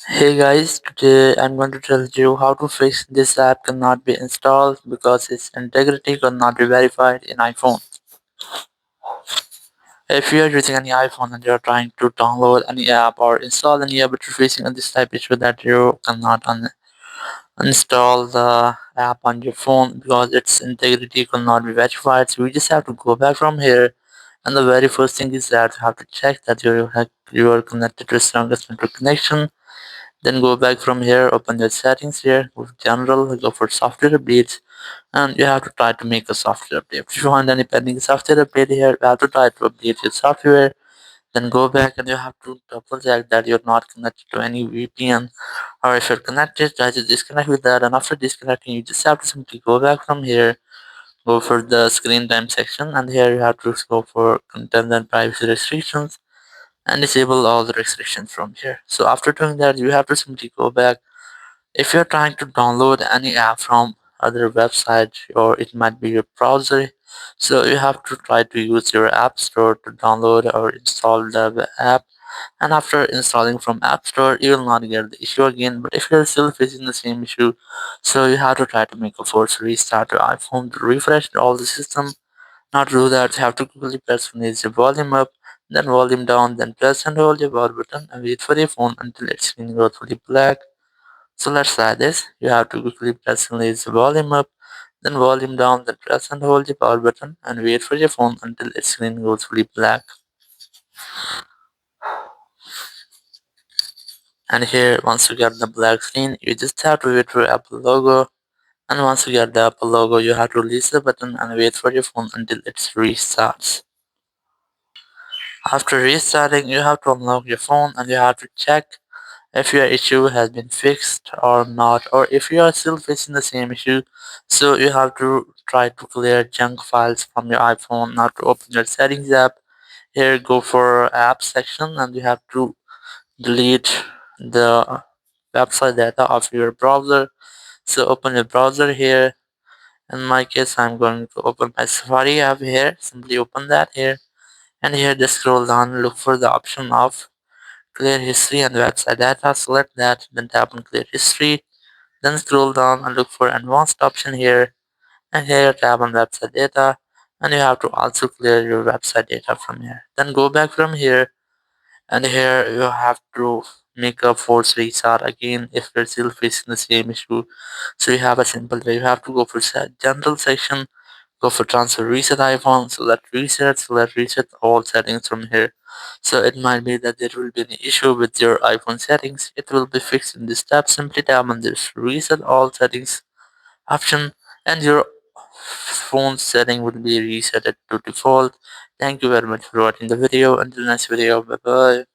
Hey guys, today I'm going to tell you how to fix this app cannot be installed because its integrity cannot be verified in iPhone. If you are using any iPhone and you are trying to download any app or install any app but you're facing this type issue that you cannot uninstall the app on your phone because its integrity cannot be verified, so you just have to go back from here. And the very first thing is that you have to check that you are connected to strongest network connection. Then go back from here, open your settings here, go to general, go for software updates, and you have to try to make a software update. If you find any pending software update here, you have to try to update your software. Then go back and you have to double check that you're not connected to any VPN, or if you're connected, try to disconnect with that. And after disconnecting, you just have to simply go back from here, go for the screen time section, and here you have to go for content and privacy restrictions and disable all the restrictions from here. So after doing that, you have to simply go back. If you're trying to download any app from other website, or it might be your browser, so you have to try to use your app store to download or install the app. And after installing from app store, you will not get the issue again. But if you're still facing the same issue, so you have to try to make a force restart your iPhone to refresh all the system. Now to do that, you have to quickly press and raise your volume up, then volume down, then press and hold your power button and wait for your phone until its screen goes fully black. So let's try this. You have to quickly press and raise the volume up, then volume down, then press and hold the power button and wait for your phone until its screen goes fully black. And here, once you get the black screen, you just have to wait for Apple logo. And once you get the Apple logo, you have to release the button and wait for your phone until it restarts. After restarting, you have to unlock your phone and you have to check if your issue has been fixed or not, or if you are still facing the same issue. So you have to try to clear junk files from your iPhone. Now to open your settings app, here go for apps section and you have to delete the website data of your browser. So open your browser here. In my case, I'm going to open my Safari app here. Simply open that here, and here just scroll down, look for the option of clear history and website data. Select that, then tap on clear history. Then scroll down and look for advanced option here, and here tap on website data, and you have to also clear your website data from here. Then go back from here, and here you have to make a force restart again if you're still facing the same issue. So you have a simple way. You have to go for general section, go for transfer reset iPhone, select reset all settings from here. So it might be that there will be an issue with your iPhone settings. It will be fixed in this tab. Simply tap on this reset all settings option, and your phone setting will be reset to default. Thank you very much for watching the video. Until next video, bye bye.